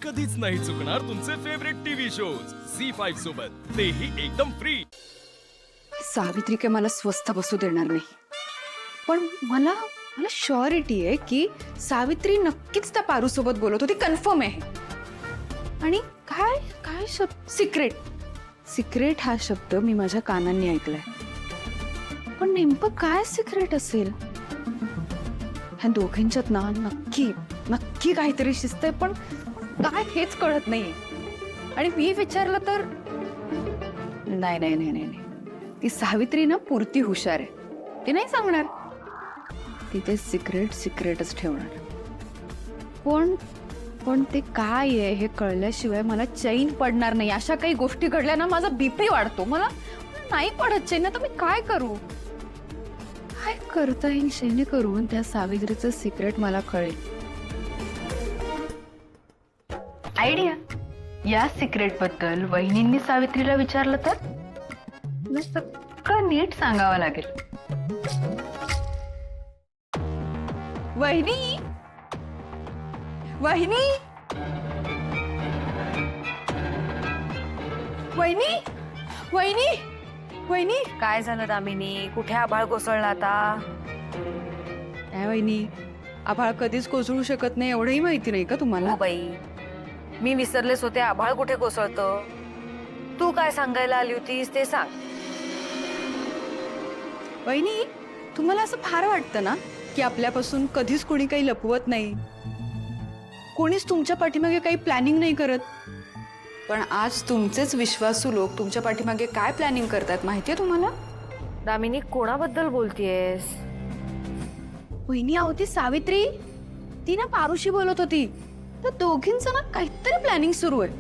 कधीच नाही चुकणार तुमचे फेवरेट टीव्ही शोज झी5 सोबत, तेही एकदम फ्री। सावित्री के मला स्वस्थ बसू देणार नाही, पण मला मला श्योरिटी आहे की सावित्री नक्कीच त्या पारू सोबत बोलत होती, कन्फर्म आहे। आणि काय काय शब्द, सिक्रेट सिक्रेट हा शब्द मी माझ्या कानांनी ऐकलाय, पण नेमकं काय सिक्रेट असेल? ह्या दोघींच्यात ना नक्की नक्की काहीतरी शिस्त आहे, पण काय हेच कळत नाहीये। आणि मी विचारलं तर नाही नाही नाही नाही नाही, ती सावित्री ना पुरती हुशार आहे, ती नाही सांगणार, ती ते सिक्रेट सिक्रेटच ठेवणार। पण पण ते काय आहे हे कळल्याशिवाय मला चैन पडणार नाही। अशा काही गोष्टी घडल्या ना माझा बीपी वाढतो, मला नाही पडत चैन। आता मी काय करू, काय करता येईल जेणेकरून त्या सावित्रीचं सिक्रेट मला कळेल? आयडिया, या सिक्रेट बद्दल वहिनींनी सावित्रीला विचारलं तर सगळं नीट सांगावं लागेल। वहिनी, वहिनी, वहिनी, वहिनी, वहिनी। काय झालं दामिनी? कुठे आभाळ कोसळला आता? काय वहिनी, आभाळ कधीच कोसळू शकत नाही एवढंही माहिती नाही का तुम्हाला? हो बाई, मी विसरलेच होते, आभाळ कुठे कोसळतं? तू काय सांगायला आली होतीस ते सांग। वहिनी, तुम्हाला असं फार वाटतं ना की आपल्यापासून कधीच कोणी काही लपवत नाही, कोणीच तुमच्या पाठीमागे काही प्लॅनिंग नाही करत, पण आज तुमचेच विश्वासू लोक तुमच्या पाठीमागे काय प्लॅनिंग करतात माहितीये तुम्हाला? दामिनी, कोणाबद्दल बोलतेयस? वहिनी, अहो ती सावित्री, ती ना पारूशी बोलत होती, तर दोघींचं ना काहीतरी प्लॅनिंग सुरू आहे।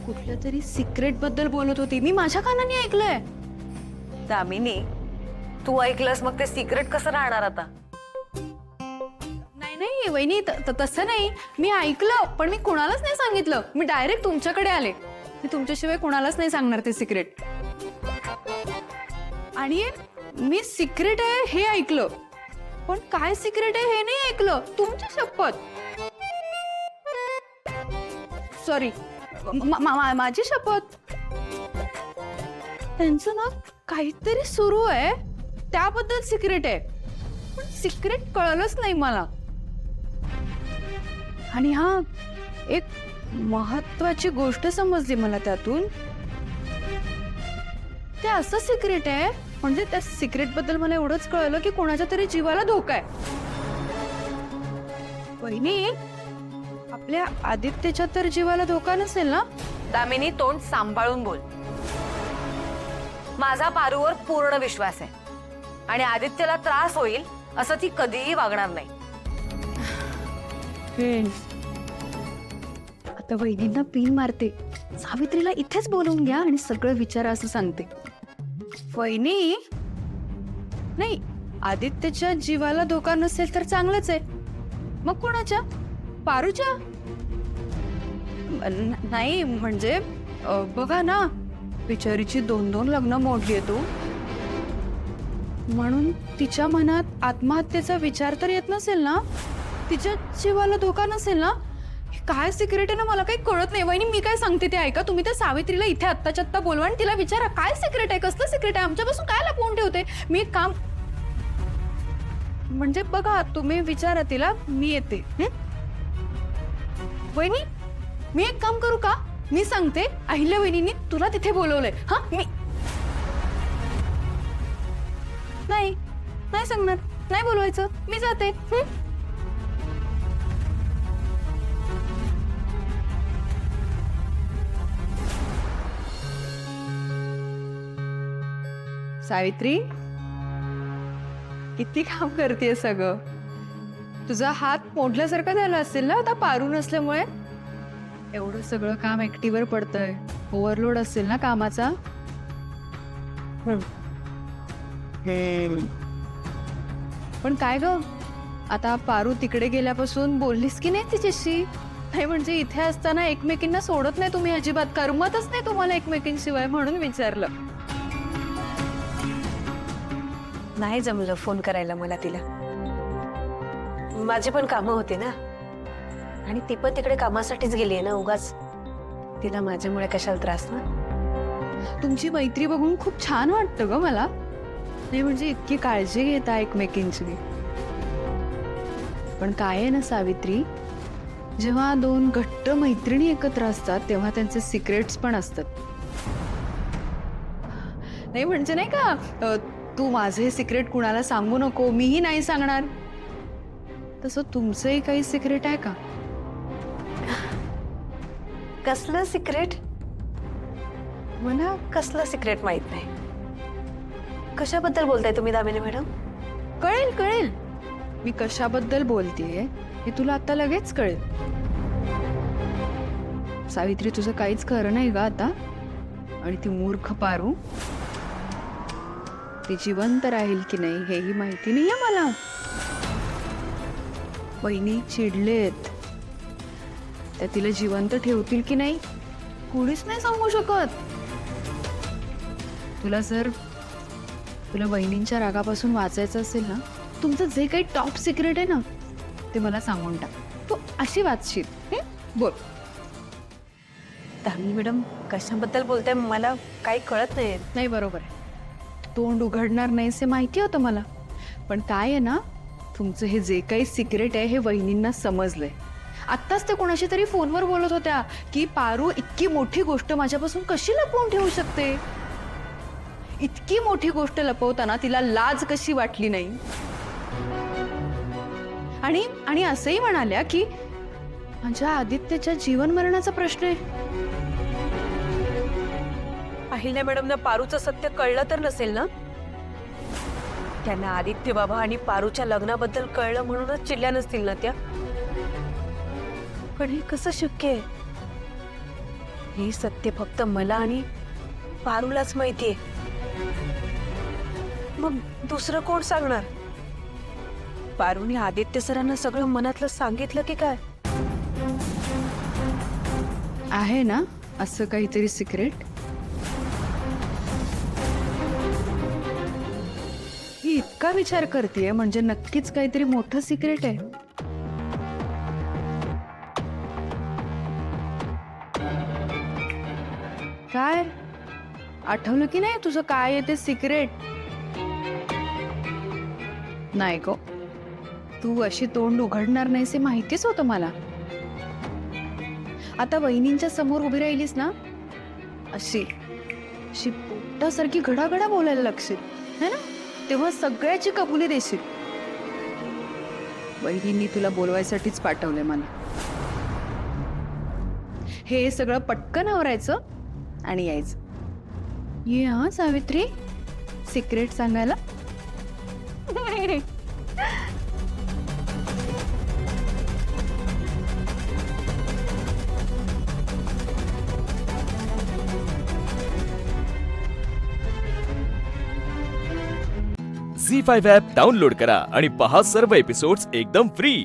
कुठल्या तरी सिक्रेट बद्दल बोलत होती, मी माझ्या कानाने ऐकलंय। दामिनी, तू ऐकलंस मग ते सिक्रेट कसं राहणार आता? नाही नाही वहिनी, तसं नाही, मी ऐकलं पण मी कुणालाच नाही सांगितलं, मी डायरेक्ट तुमच्याकडे आले। मी तुमच्याशिवाय कुणालाच नाही सांगणार ते सिक्रेट। आणि मी सिक्रेट आहे हे ऐकलं, पण काय सिक्रेट आहे हे नाही ऐकलं, तुमची शपथ। सॉरी, माझी शपथ। त्यांचं ना काहीतरी सुरू आहे, त्याबद्दल सिक्रेट आहे, पण सिक्रेट कळलंच नाही मला। आणि हा, एक महत्वाची गोष्ट समजली मला त्यातून, ते असं सिक्रेट आहे म्हणजे त्या सिक्रेट बद्दल मला एवढंच कळलं की कोणाच्या तरी जीवाला धोका आहे। वहिनी, आपल्या आदित्यच्या तर जीवाला धोका नसेल ना? दामिनी, तोंड सांभाळून बोल। माझा पारूवर पूर्ण विश्वास आहे आणि आदित्यला त्रास होईल असं ती कधीही वागणार नाही। आता वहिनींना पिन मारते, सावित्रीला इथेच बोलून घ्या आणि सगळं विचारा असं सांगते। वहिनी, नाही, आदित्यच्या जीवाला धोका नसेल तर चांगलंच आहे, मग कोणाच्या? पारूच्या? नाही म्हणजे बघा ना, बिचारीची 2-2 लग्न मोडली आहे तू, म्हणून तिच्या मनात आत्महत्येचा विचार तर येत नसेल ना? तिच्या जीवाला धोका नसेल ना? काय सिक्रेट आहे ना मला काही कळत नाही। वहिनी, मी काय सांगते ते ऐका, तुम्ही त्या सावित्रीला इथे आत्ताच्या आत्ता बोलवा आणि तिला विचारा काय सिक्रेट आहे, कसलं सिक्रेट आहे, आमच्यापासून काय लपवून ठेवते? मी एक काम, म्हणजे बघा, तुम्ही विचारा तिला, मी येते। वहिनी, मी एक काम करू का? मी सांगते, अहिल्या वहिनींनी तुला तिथे बोलवलंय। हा, मी नाही नाही सांगणार, नाही बोलवायचं, मी जाते। सावित्री, किती काम करते सगळं, तुझा हात मोडल्यासारखा झाला असेल ना आता पारू नसल्यामुळे? एवढं सगळं काम एकटीवर पडतंय, ओव्हरलोड असेल ना कामाचा? पण काय ग, आता पारू तिकडे गेल्यापासून बोललीस की नाही तिच्याशी? नाही म्हणजे इथे असताना एकमेकींना सोडत नाही तुम्ही अजिबात, करमतच नाही तुम्हाला एकमेकींशिवाय, म्हणून विचारलं। नाही जमलं फोन करायला मला तिला, माझी पण कामं होती ना। आणि ती पण तिकडे कामासाठीच गेली आहे ना, उगाच तिला माझ्यामुळे कशाला त्रास ना. तुमची मैत्री बघून खूप छान वाटतं ग मला. नाही म्हणजे इतकी काळजी घेता एकमेकींची. पण काय आहे ना सावित्री, जेव्हा दोन घट्ट मैत्रिणी एकत्र असतात तेव्हा त्यांचे सिक्रेट्स पण असतात. नाही म्हणजे नाही का, तू माझे सिक्रेट कुणाला सांगू नको, मीही नाही सांगणार, तसं तुमचंही काही सिक्रेट आहे का? कसलं सिक्रेट? मला कसलं सिक्रेट माहित नाही. कशाबद्दल बोलताय तुम्ही दामिनी मॅडम? कळेल कळेल, मी कशाबद्दल बोलतेय हे तुला आता लगेच कळेल. सावित्री, तुझं काहीच खरं नाही ग आता. आणि ती मूर्ख पारू, ती जिवंत राहील की नाही हेही माहिती नाहीये मला. वहिनी चिडलेत, त्या तिला जिवंत ठेवतील की नाही कोणीच नाही सांगू शकत. तुला वहिनींच्या रागापासून वाचायचं असेल ना, तुमचं जे काही टॉप सिक्रेट आहे ना ते मला सांगून टाक. तू अशी वाचशील. बोल. दामिनी मॅडम कशाबद्दल बोलताय मला काही कळत नाही. नाही बरोबर आहे, तोंड उघडणार नाहीस हे माहिती होतं मला. पण काय आहे ना, तुमचं हे जे काही सिक्रेट आहे हे वहिनींना समजलंय. आत्ताच ते कोणाशी तरी फोनवर बोलत होत्या की पारू इतकी मोठी गोष्ट माझ्यापासून कशी लपवून ठेवू शकते. इतकी मोठी गोष्ट लपवताना तिला लाज कशी वाटली नाही. आणि असंही म्हणाल्या की माझ्या आदित्यच्या जीवन मरणाचा प्रश्न आहे. अहिल्या मॅडमना पारूचं सत्य कळलं तर नसेल ना? त्यांना आदित्य बाबा आणि पारूच्या लग्नाबद्दल कळलं म्हणूनच चिडल्या नसतील ना त्या? पण हे कसं शक्य आहे? हे सत्य फक्त मला आणि पारूलाच माहितीये. मग दुसरं कोण सांगणार? पारूने आदित्य सरांना सगळं मनातलं सांगितलं की काय? आहे ना असं काहीतरी सिक्रेट? ही इतका विचार करतेय म्हणजे नक्कीच काहीतरी मोठं सिक्रेट आहे. काय आठवलं की नाही तुझं काय आहे ते सिक्रेट? नाही गो, तू अशी तोंड उघडणार नाहीस हे माहितीच होतं मला. आता वहिनींच्या समोर उभी राहिलीस ना, अशी पोटासारखी घडाघडा बोलायला लागशील है ना, तेव्हा सगळ्याची कबुली देशील. वहिनींनी तुला बोलवायसाठीच पाठवलंय मला. हे सगळं पटकन आवरायचं आणि यायचं. ये हा सावित्री, सिक्रेट सांगायला. झी5 ॲप डाउनलोड करा आणि पहा सर्व एपिसोड्स एकदम फ्री.